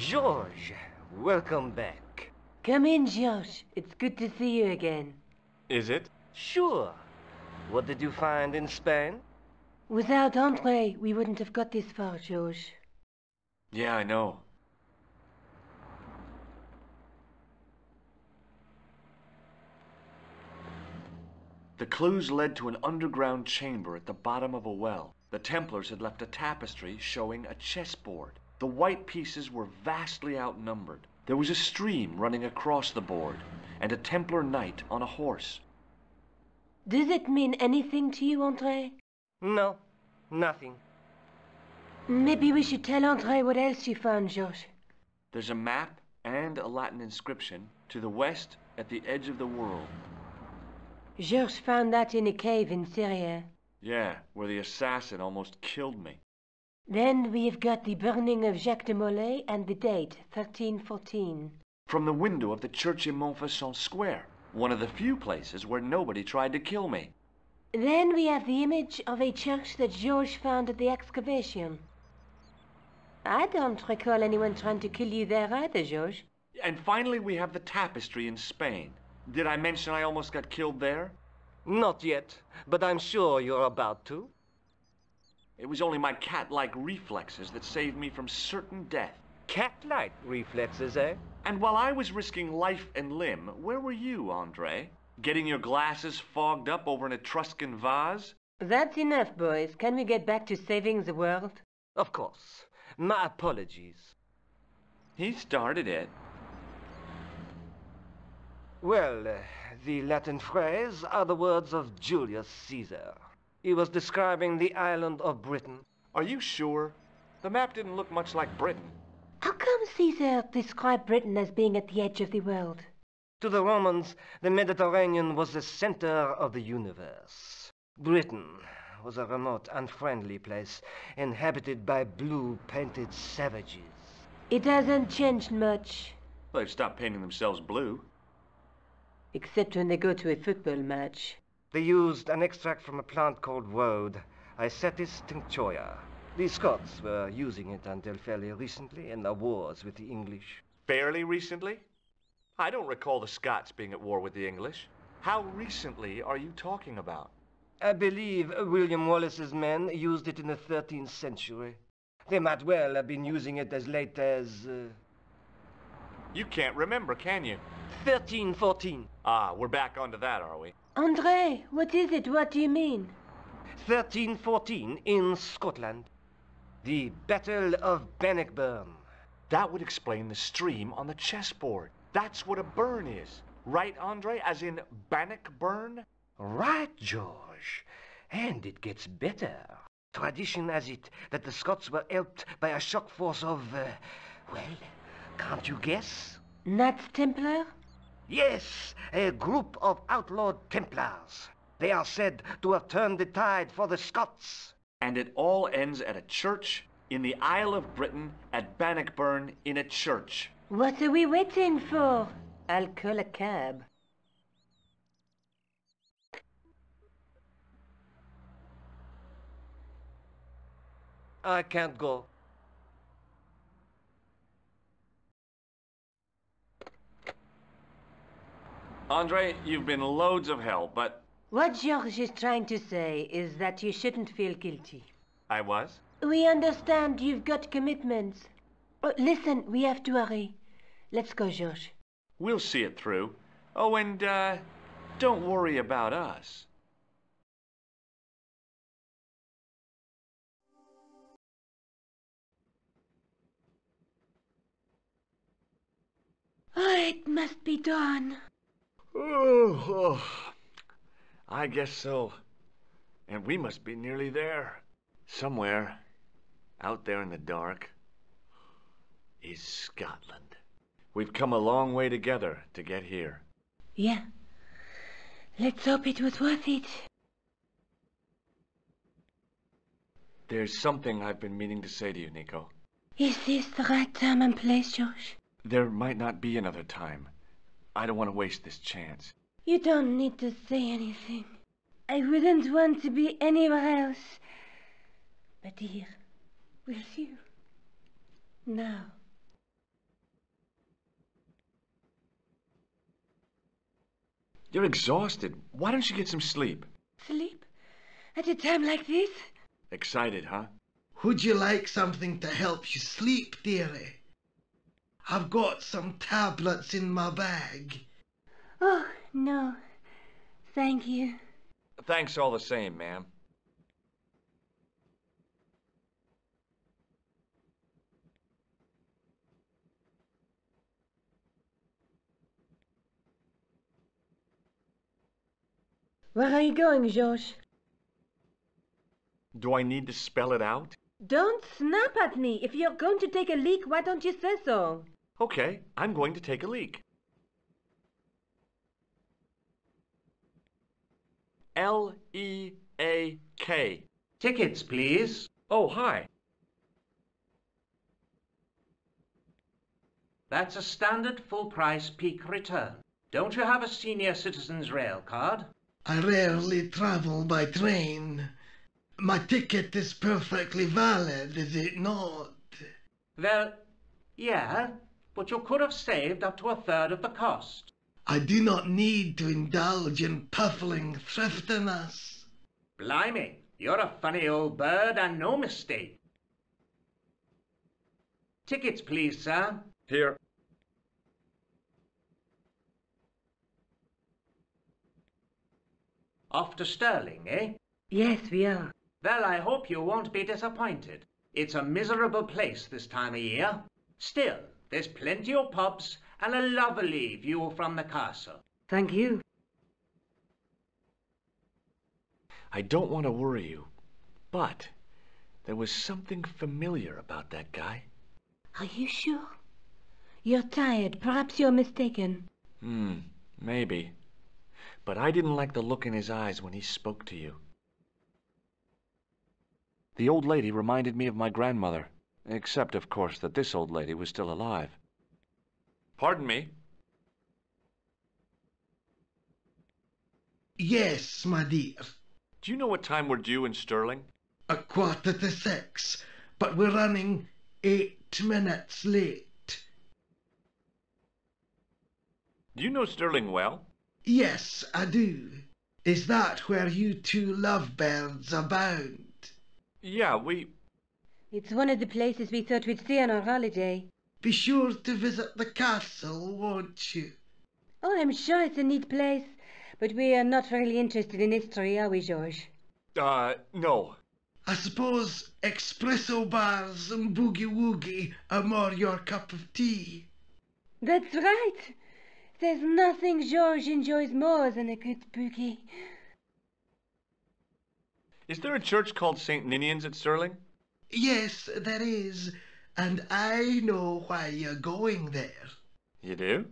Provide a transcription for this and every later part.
George, welcome back. Come in, George. It's good to see you again. Is it? Sure. What did you find in Spain? Without Andre, we wouldn't have got this far, George. Yeah, I know. The clues led to an underground chamber at the bottom of a well. The Templars had left a tapestry showing a chessboard. The white pieces were vastly outnumbered. There was a stream running across the board, and a Templar knight on a horse. Does it mean anything to you, Andre? No, nothing. Maybe we should tell Andre what else you found, George. There's a map and a Latin inscription to the west at the edge of the world. George found that in a cave in Syria. Yeah, where the assassin almost killed me. Then we've got the burning of Jacques de Molay and the date, 1314. From the window of the church in Montfaucon Square, one of the few places where nobody tried to kill me. Then we have the image of a church that George found at the excavation. I don't recall anyone trying to kill you there either, George. And finally we have the tapestry in Spain. Did I mention I almost got killed there? Not yet, but I'm sure you're about to. It was only my cat-like reflexes that saved me from certain death. Cat-like reflexes, eh? And while I was risking life and limb, where were you, Andre? Getting your glasses fogged up over an Etruscan vase? That's enough, boys. Can we get back to saving the world? Of course. My apologies. He started it. Well, the Latin phrase are the words of Julius Caesar. He was describing the island of Britain. Are you sure? The map didn't look much like Britain. How come Caesar described Britain as being at the edge of the world? To the Romans, the Mediterranean was the center of the universe. Britain was a remote, unfriendly place, inhabited by blue-painted savages. It hasn't changed much. They've stopped painting themselves blue. Except when they go to a football match. They used an extract from a plant called woad, Icetis tinctoria. The Scots were using it until fairly recently in their wars with the English. Fairly recently? I don't recall the Scots being at war with the English. How recently are you talking about? I believe William Wallace's men used it in the 13th century. They might well have been using it as late as... You can't remember, can you? 1314. Ah, we're back onto that, are we? Andre, what is it? What do you mean? 1314 in Scotland. The Battle of Bannockburn. That would explain the stream on the chessboard. That's what a burn is. Right, Andre? As in Bannockburn? Right, George. And it gets better. Tradition has it that the Scots were helped by a shock force of, well, can't you guess? Knights Templar? Yes, a group of outlawed Templars. They are said to have turned the tide for the Scots. And it all ends at a church in the Isle of Britain at Bannockburn in a church. What are we waiting for? I'll call a cab. I can't go. Andre, you've been loads of help, but... What George is trying to say is that you shouldn't feel guilty. I was? We understand you've got commitments. Oh, listen, we have to hurry. Let's go, George. We'll see it through. Oh, and, don't worry about us. Oh, it must be dawn. Oh, I guess so. And we must be nearly there. Somewhere, out there in the dark, is Scotland. We've come a long way together to get here. Yeah. Let's hope it was worth it. There's something I've been meaning to say to you, Nico. Is this the right time and place, George? There might not be another time. I don't want to waste this chance. You don't need to say anything. I wouldn't want to be anywhere else. But here, with you. Now. You're exhausted. Why don't you get some sleep? Sleep? At a time like this? Excited, huh? Would you like something to help you sleep, dearie? I've got some tablets in my bag. Oh, no. Thank you. Thanks all the same, ma'am. Where are you going, George? Do I need to spell it out? Don't snap at me. If you're going to take a leak, why don't you say so? Okay, I'm going to take a leak. L-E-A-K. Tickets, please. Oh, hi. That's a standard full-price peak return. Don't you have a senior citizen's rail card? I rarely travel by train. My ticket is perfectly valid, is it not? Well, yeah, but you could have saved up to a third of the cost. I do not need to indulge in puffling thriftiness. Blimey, you're a funny old bird and no mistake. Tickets, please, sir. Here. Off to Stirling, eh? Yes, we are. Well, I hope you won't be disappointed. It's a miserable place this time of year. Still, there's plenty of pubs and a lovely view from the castle. Thank you. I don't want to worry you, but there was something familiar about that guy. Are you sure? You're tired. Perhaps you're mistaken. Maybe. But I didn't like the look in his eyes when he spoke to you. The old lady reminded me of my grandmother, except, of course, that this old lady was still alive. Pardon me? Yes, my dear. Do you know what time we're due in Stirling? 6:15, but we're running 8 minutes late. Do you know Stirling well? Yes, I do. Is that where you two lovebirds abound? Yeah, It's one of the places we thought we'd see on our holiday. Be sure to visit the castle, won't you? Oh, I'm sure it's a neat place. But we are not really interested in history, are we, George? No. I suppose espresso bars and boogie-woogie are more your cup of tea. That's right. There's nothing George enjoys more than a good boogie. Is there a church called St. Ninian's at Stirling? Yes, there is, and I know why you're going there. You do?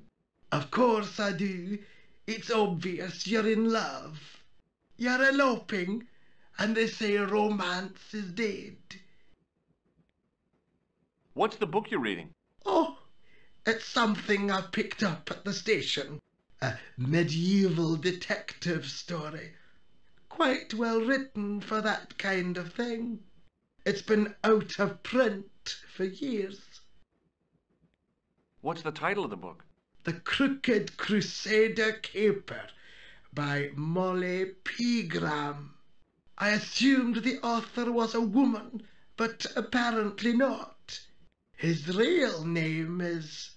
Of course I do. It's obvious you're in love. You're eloping, and they say romance is dead. What's the book you're reading? Oh, it's something I picked up at the station. A medieval detective story. Quite well written for that kind of thing. It's been out of print for years. What's the title of the book? The Crooked Crusader Caper by Molly Pegram. I assumed the author was a woman, but apparently not. His real name is...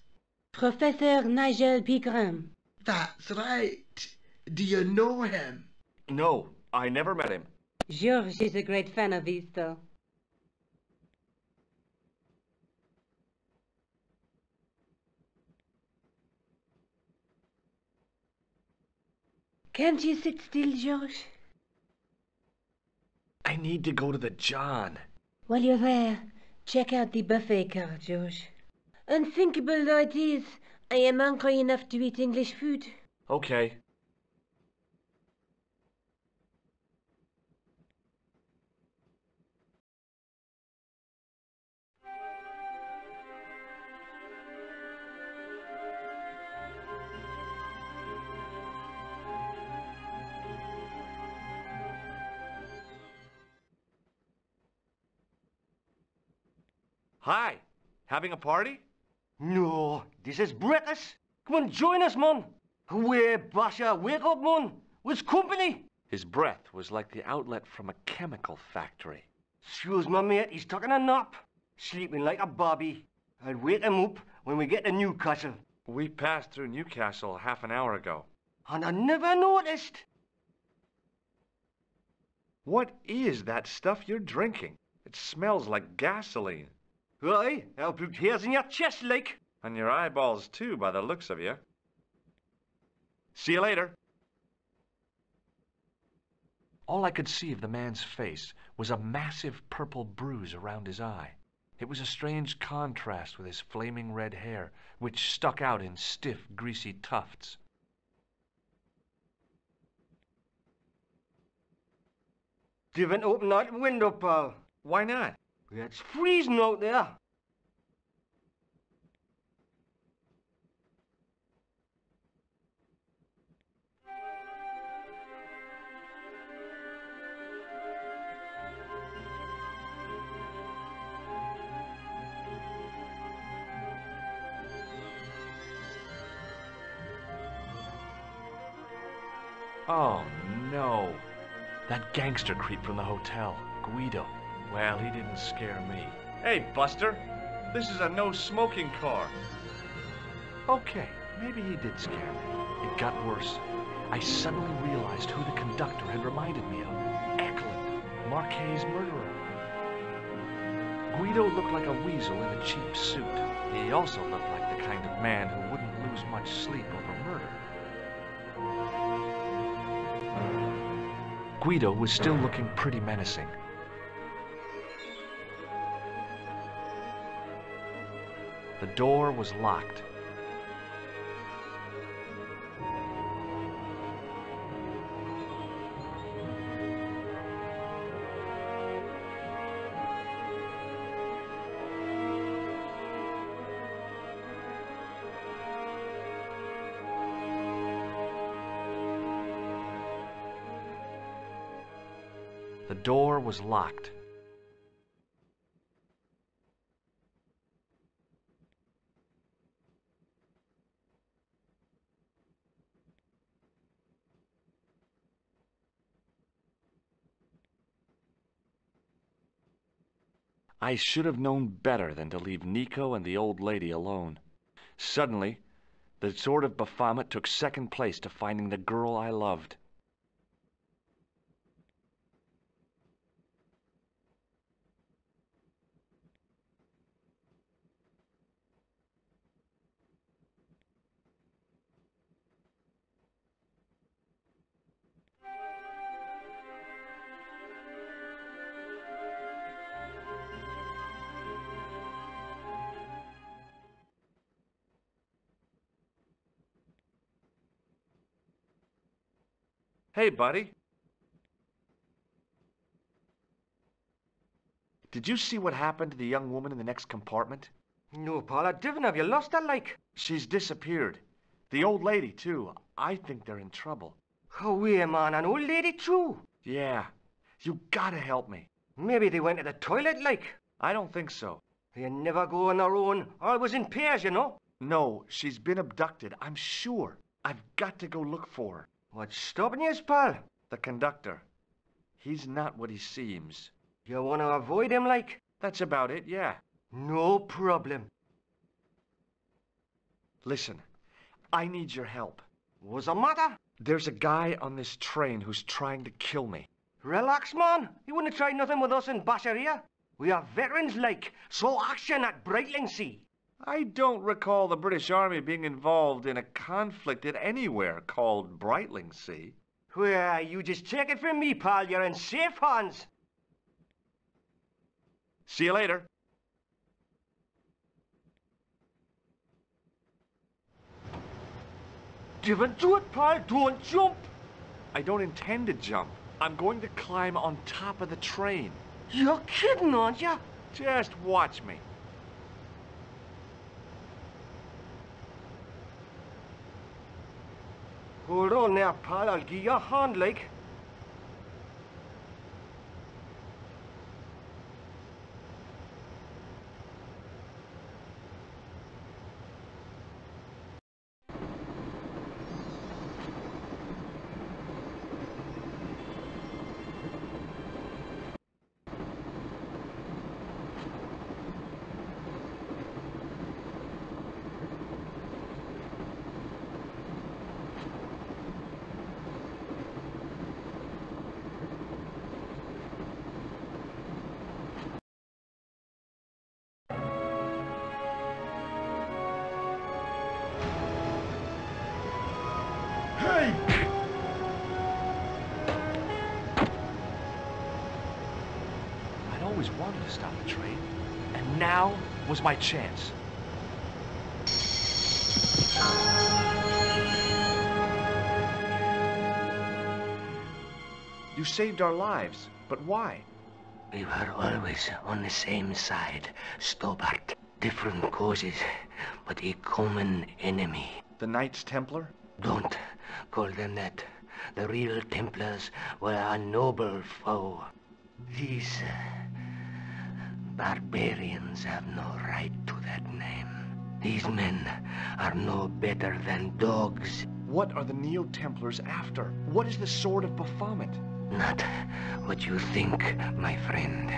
Professor Nigel Pegram. That's right. Do you know him? No, I never met him. George is a great fan of these, though. Can't you sit still, George? I need to go to the John. While you're there, check out the buffet car, George. Unthinkable though it is, I am hungry enough to eat English food. Okay. Hi. Having a party? No, this is British. Come on, join us, man. Away, Basher, wake up, man. What's company? His breath was like the outlet from a chemical factory. Excuse my mate, he's taking a nap. Sleeping like a bobby. I'll wake him up when we get to Newcastle. We passed through Newcastle half an hour ago. And I never noticed. What is that stuff you're drinking? It smells like gasoline. Aye, I'll put hairs in your chest, like. And your eyeballs, too, by the looks of you. See you later. All I could see of the man's face was a massive purple bruise around his eye. It was a strange contrast with his flaming red hair, which stuck out in stiff, greasy tufts. Didn't open that window, pal. Why not? It's freezing out there. Oh, no. That gangster creep from the hotel, Guido. Well, he didn't scare me. Hey, Buster. This is a no-smoking car. Okay, maybe he did scare me. It got worse. I suddenly realized who the conductor had reminded me of. Eklund, Marquet's murderer. Guido looked like a weasel in a cheap suit. He also looked like the kind of man who wouldn't lose much sleep over murder. Guido was still looking pretty menacing. The door was locked. The door was locked. I should have known better than to leave Nico and the old lady alone. Suddenly, the sort of Baphomet took second place to finding the girl I loved. Hey, buddy. Did you see what happened to the young woman in the next compartment? No, pal, I didn't. Have you lost her, like? She's disappeared. The old lady, too. I think they're in trouble. Away, man, an old lady, too. Yeah. You gotta help me. Maybe they went to the toilet, like. I don't think so. They never go on their own. Always in pairs, you know. No, she's been abducted, I'm sure. I've got to go look for her. What's stopping you, pal? The conductor. He's not what he seems. You want to avoid him, like? That's about it, yeah. No problem. Listen, I need your help. What's the matter? There's a guy on this train who's trying to kill me. Relax, man. You wouldn't try nothing with us in Basher here. We are veterans, like, so action at Brightlingsea. I don't recall the British Army being involved in a conflict at anywhere called Brightlingsea. Well, you just take it from me, pal. You're in safe hands. See you later. Don't do it, pal. Don't jump. I don't intend to jump. I'm going to climb on top of the train. You're kidding, aren't you? Just watch me. Hold on there, pal. I'll give you a hand, like. always wanted to stop a train, and now was my chance. You saved our lives, but why? We were always on the same side, Stobart. Different causes, but a common enemy. The Knights Templar? Don't call them that. The real Templars were a noble foe. These barbarians have no right to that name. These men are no better than dogs. What are the Neo-Templars after? What is the Sword of Baphomet? Not what you think, my friend.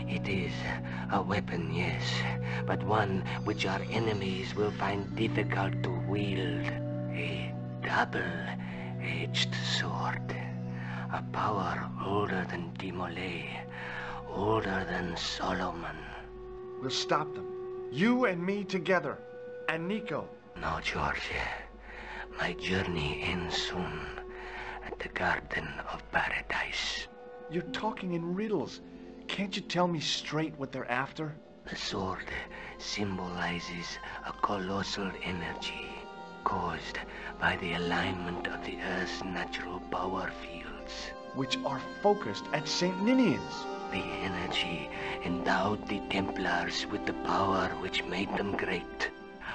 It is a weapon, yes, but one which our enemies will find difficult to wield. A double-edged sword. A power older than Demolay, older than Solomon. We'll stop them. You and me together. And Nico. No, George. My journey ends soon at the Garden of Paradise. You're talking in riddles. Can't you tell me straight what they're after? The sword symbolizes a colossal energy caused by the alignment of the Earth's natural power fields. Which are focused at St. Ninian's. The energy endowed the Templars with the power which made them great.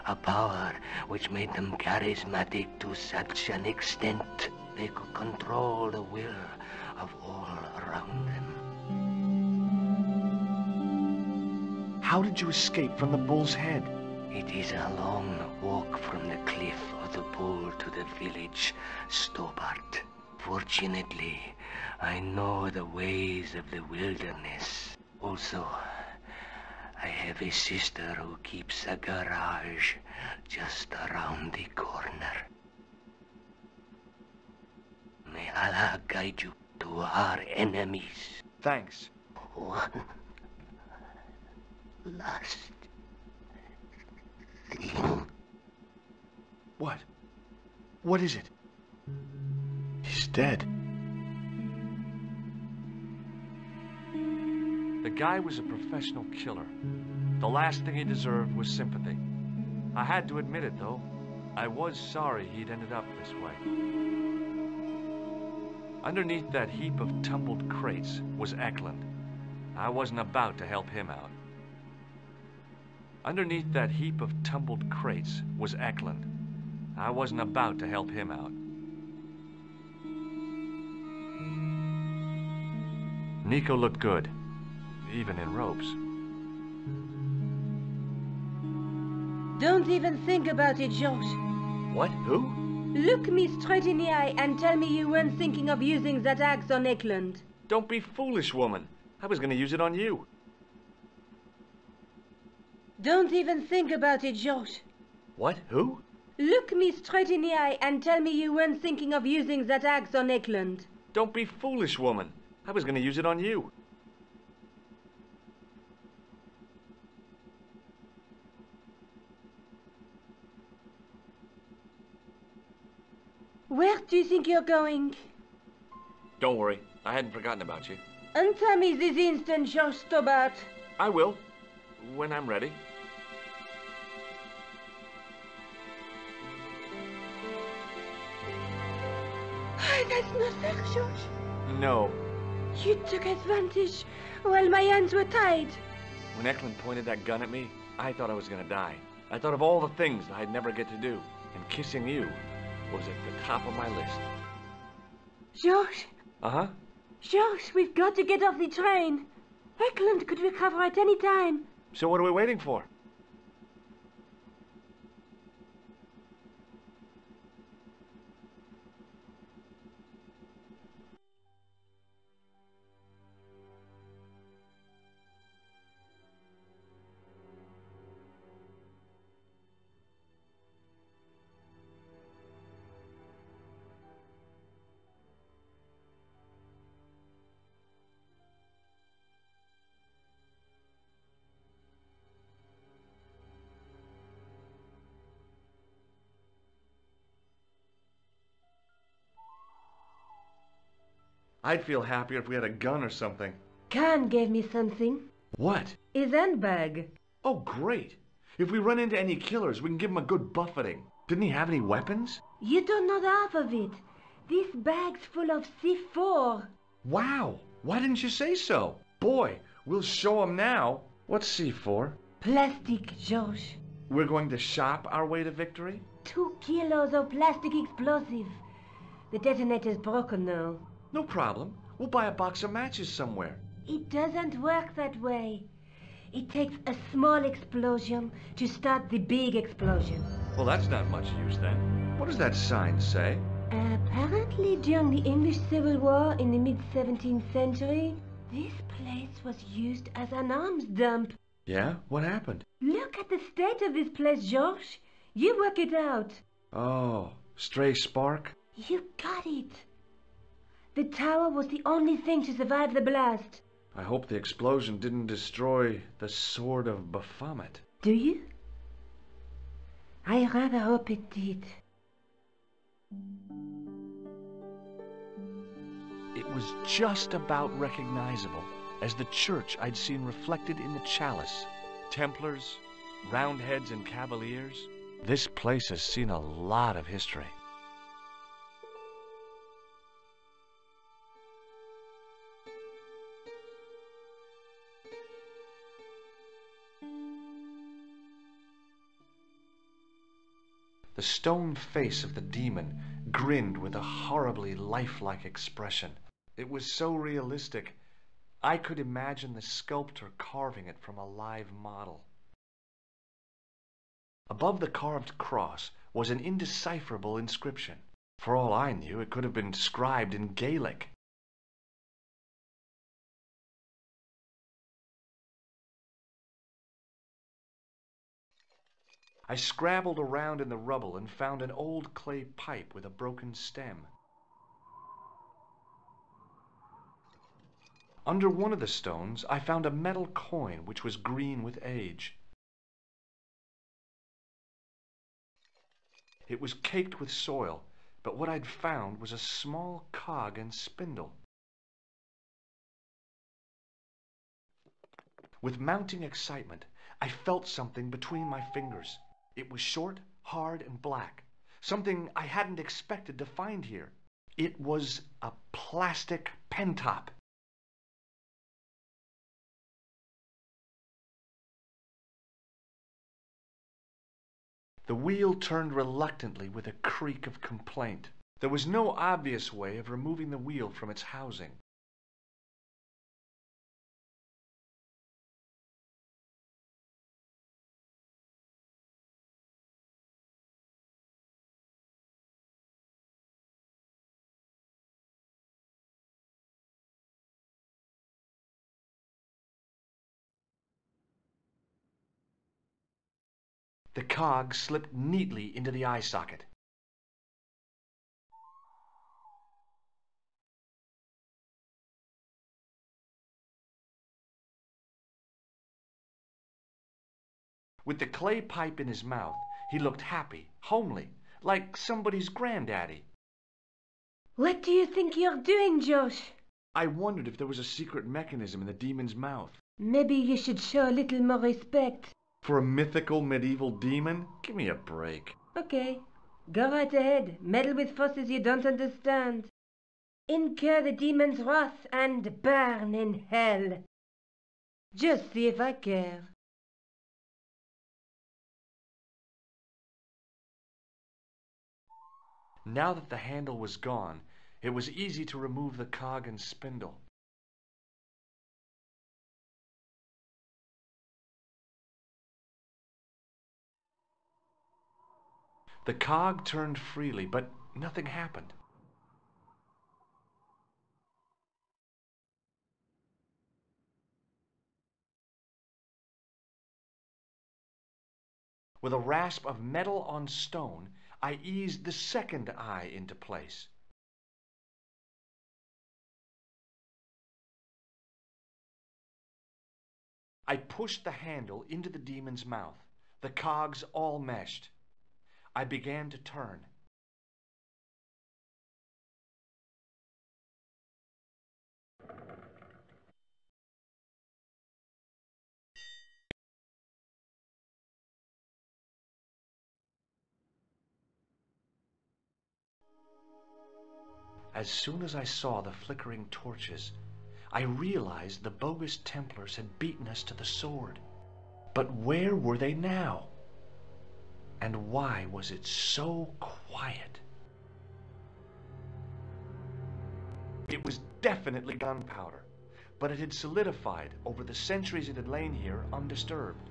A power which made them charismatic to such an extent they could control the will of all around them. How did you escape from the Bull's Head? It is a long walk from the cliff of the Bull to the village, Stobart. Fortunately, I know the ways of the wilderness. Also, I have a sister who keeps a garage just around the corner. May Allah guide you to our enemies. Thanks. One last thing. What? What is it? He's dead. The guy was a professional killer. The last thing he deserved was sympathy. I had to admit it, though. I was sorry he'd ended up this way. Underneath that heap of tumbled crates was Eklund. I wasn't about to help him out. Underneath that heap of tumbled crates was Eklund. I wasn't about to help him out. Nico looked good, even in ropes. Don't even think about it, George. What? Who? Look me straight in the eye and tell me you weren't thinking of using that axe on Eklund. Don't be foolish, woman. I was gonna use it on you. Don't even think about it, George. What? Who? Look me straight in the eye and tell me you weren't thinking of using that axe on Eklund. Don't be foolish, woman. I was gonna use it on you. Where do you think you're going? Don't worry. I hadn't forgotten about you. Answer me this instant, George Stobart. I will. When I'm ready. That's not fair, George. No. You took advantage while my hands were tied. When Eklund pointed that gun at me, I thought I was gonna die. I thought of all the things I'd never get to do, and kissing you was at the top of my list. George? Uh-huh. George, we've got to get off the train. Eklund could recover at any time. So what are we waiting for? I'd feel happier if we had a gun or something. Khan gave me something. What? His handbag. Oh, great. If we run into any killers, we can give him a good buffeting. Didn't he have any weapons? You don't know half of it. This bag's full of C4. Wow. Why didn't you say so? Boy, we'll show him now. What's C4? Plastic, George. We're going to shop our way to victory? 2 kilos of plastic explosive. The detonator's broken now. No problem. We'll buy a box of matches somewhere. It doesn't work that way. It takes a small explosion to start the big explosion. Well, that's not much use then. What does that sign say? Apparently during the English Civil War in the mid-17th century, this place was used as an arms dump. Yeah? What happened? Look at the state of this place, George. You work it out. Oh, stray spark? You got it. The tower was the only thing to survive the blast. I hope the explosion didn't destroy the Sword of Baphomet. Do you? I rather hope it did. It was just about recognizable as the church I'd seen reflected in the chalice. Templars, Roundheads, and Cavaliers. This place has seen a lot of history. The stone face of the demon grinned with a horribly lifelike expression. It was so realistic, I could imagine the sculptor carving it from a live model. Above the carved cross was an indecipherable inscription. For all I knew, it could have been inscribed in Gaelic. I scrabbled around in the rubble and found an old clay pipe with a broken stem. Under one of the stones, I found a metal coin which was green with age. It was caked with soil, but what I'd found was a small cog and spindle. With mounting excitement, I felt something between my fingers. It was short, hard, and black. Something I hadn't expected to find here. It was a plastic pentop. The wheel turned reluctantly with a creak of complaint. There was no obvious way of removing the wheel from its housing. The cog slipped neatly into the eye socket. With the clay pipe in his mouth, he looked happy, homely, like somebody's granddaddy. What do you think you're doing, Josh? I wondered if there was a secret mechanism in the demon's mouth. Maybe you should show a little more respect. For a mythical medieval demon? Give me a break. Okay, go right ahead. Meddle with forces you don't understand. Incur the demon's wrath and burn in hell. Just see if I care. Now that the handle was gone, it was easy to remove the cog and spindle. The cog turned freely, but nothing happened. With a rasp of metal on stone, I eased the second eye into place. I pushed the handle into the demon's mouth. The cogs all meshed. I began to turn. As soon as I saw the flickering torches, I realized the bogus Templars had beaten us to the sword. But where were they now? And why was it so quiet? It was definitely gunpowder, but it had solidified over the centuries it had lain here undisturbed.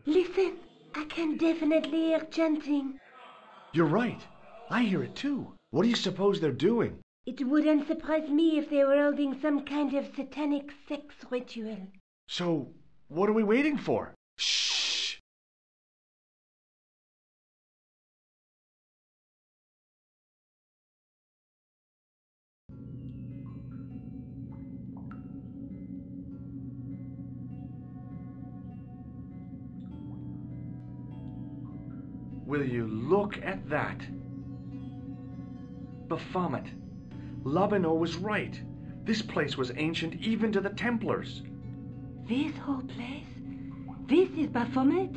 Listen, I can definitely hear chanting. You're right. I hear it too. What do you suppose they're doing? It wouldn't surprise me if they were holding some kind of satanic sex ritual. So, what are we waiting for? Shh! Will you look at that? Baphomet. Labino was right. This place was ancient even to the Templars. This whole place? This is Baphomet?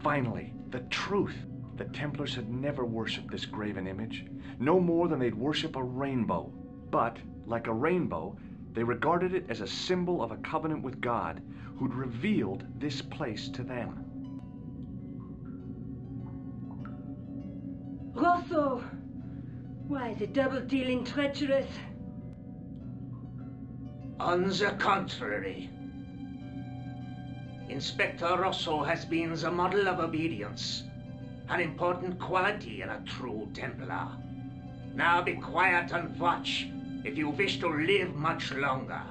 Finally, the truth. The Templars had never worshipped this graven image, no more than they'd worship a rainbow. But, like a rainbow, they regarded it as a symbol of a covenant with God, who'd revealed this place to them. Rosso! Why is it double-dealing treacherous? On the contrary, Inspector Rosso has been the model of obedience, an important quality in a true Templar. Now be quiet and watch if you wish to live much longer.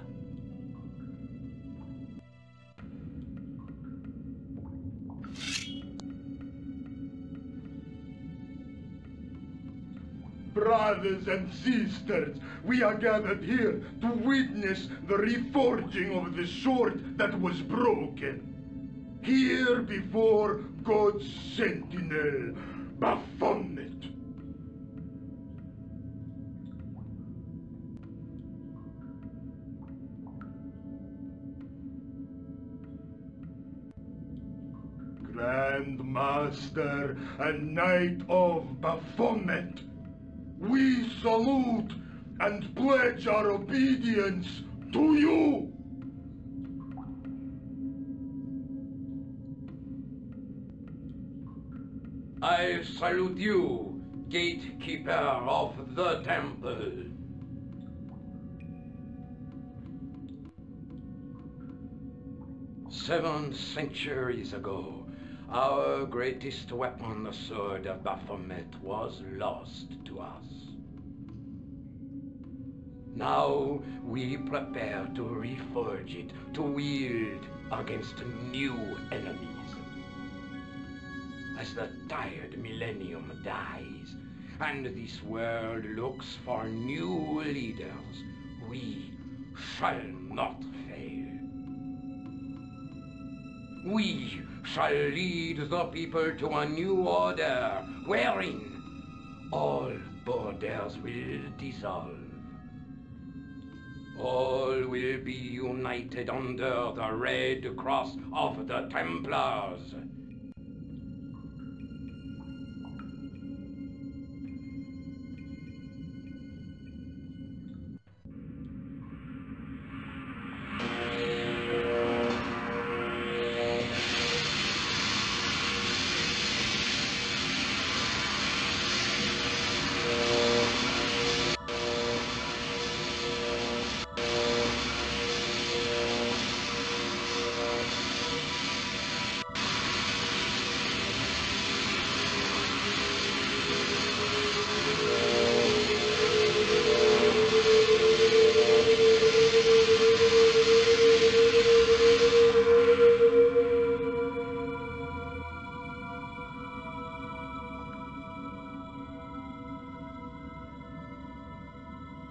Brothers and sisters, we are gathered here to witness the reforging of the sword that was broken. Here before God's sentinel, Baphomet. Grand Master and Knight of Baphomet, we salute and pledge our obedience to you! I salute you, gatekeeper of the temple. Seven centuries ago, our greatest weapon, the sword of Baphomet, was lost to us. Now we prepare to reforge it, to wield against new enemies. As the tired millennium dies, and this world looks for new leaders, we shall not fail. We shall lead the people to a new order, wherein all borders will dissolve. All will be united under the red cross of the Templars.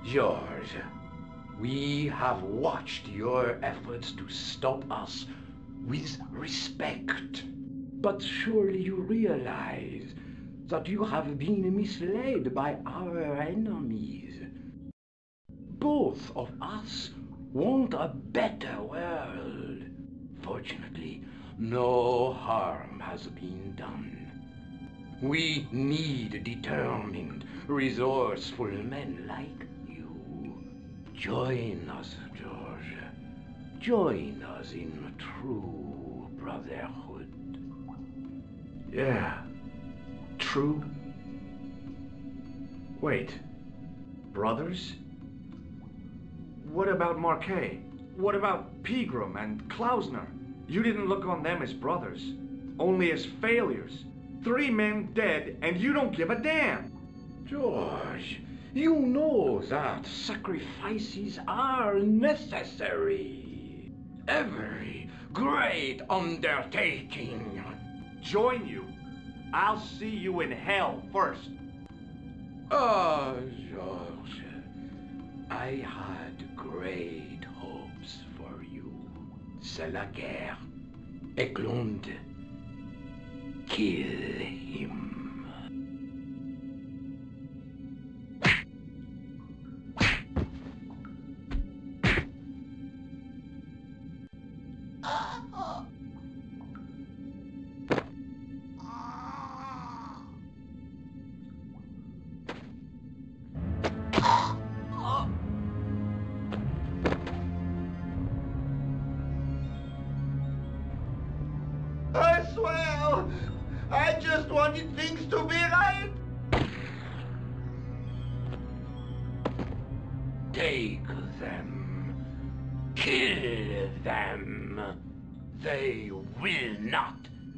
George, we have watched your efforts to stop us with respect. But surely you realize that you have been misled by our enemies. Both of us want a better world, Fortunately, no harm has been done. We need determined, resourceful men like you. Join us, George. Join us in true brotherhood. Yeah. True. Wait. Brothers? What about Marquet? What about Pegram and Klausner? You didn't look on them as brothers, only as failures. 3 men dead, and you don't give a damn. George, you know that sacrifices are necessary. Every great undertaking. Join you. I'll see you in hell first. Ah, George, I had great hopes for you. C'est la guerre. Eklund, kill him. I swear, I just wanted things to be right. Take them. Kill them. They will not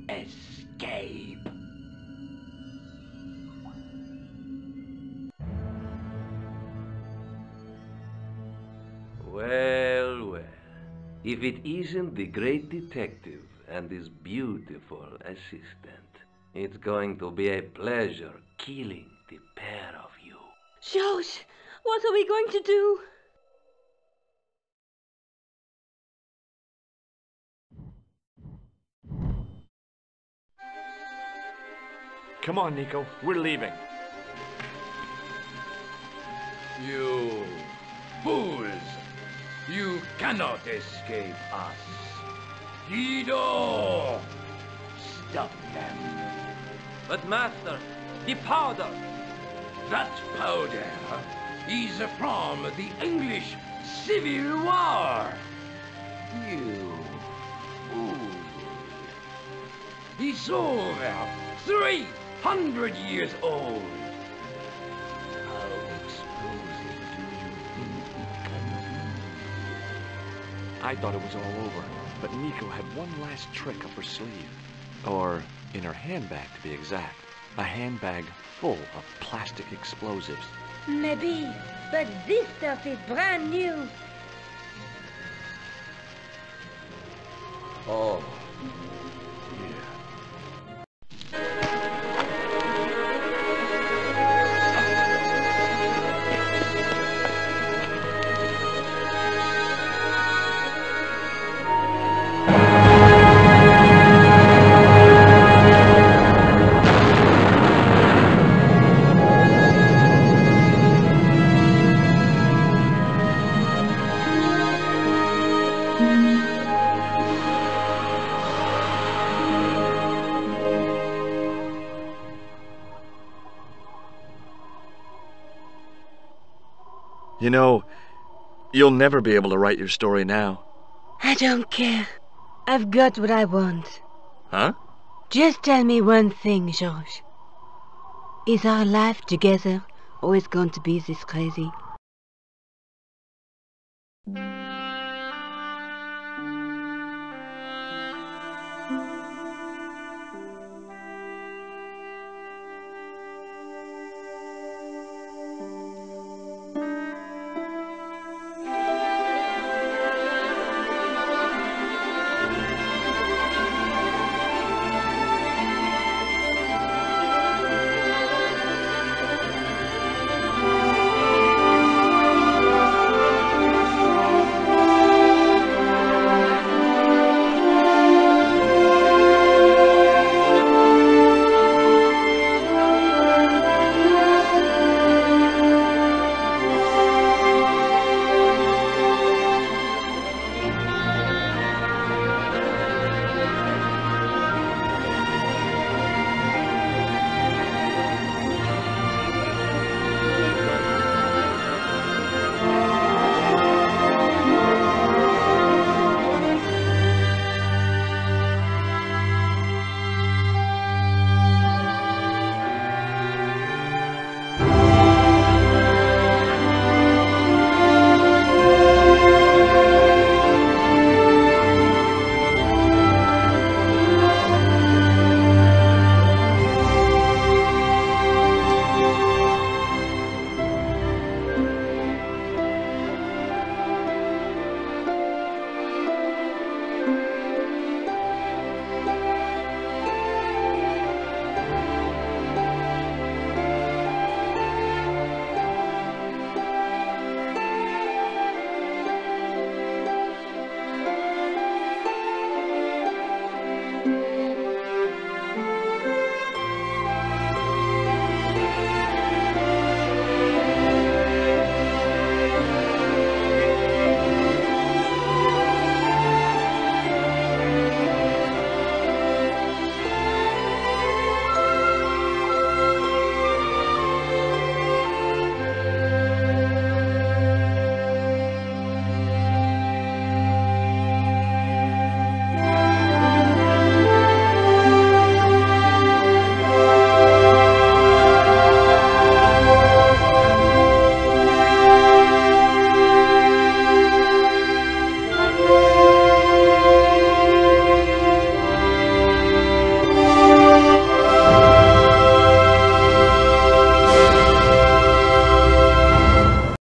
escape. Well, well. If it isn't the great detective and his beautiful assistant, it's going to be a pleasure killing the pair of you. George, what are we going to do? Come on, Nico. We're leaving. You fools! You cannot escape us. Guido! Stop them. But master, the powder! That powder is from the English Civil War. You fool. It's over 300 years old. How explosive do you think it can be? I thought it was all over, but Nico had one last trick up her sleeve. Or in her handbag, to be exact. A handbag full of plastic explosives. Maybe, but this stuff is brand new. Oh, You know, you'll never be able to write your story now. I don't care. I've got what I want. Huh? Just tell me one thing, George. Is our life together always going to be this crazy?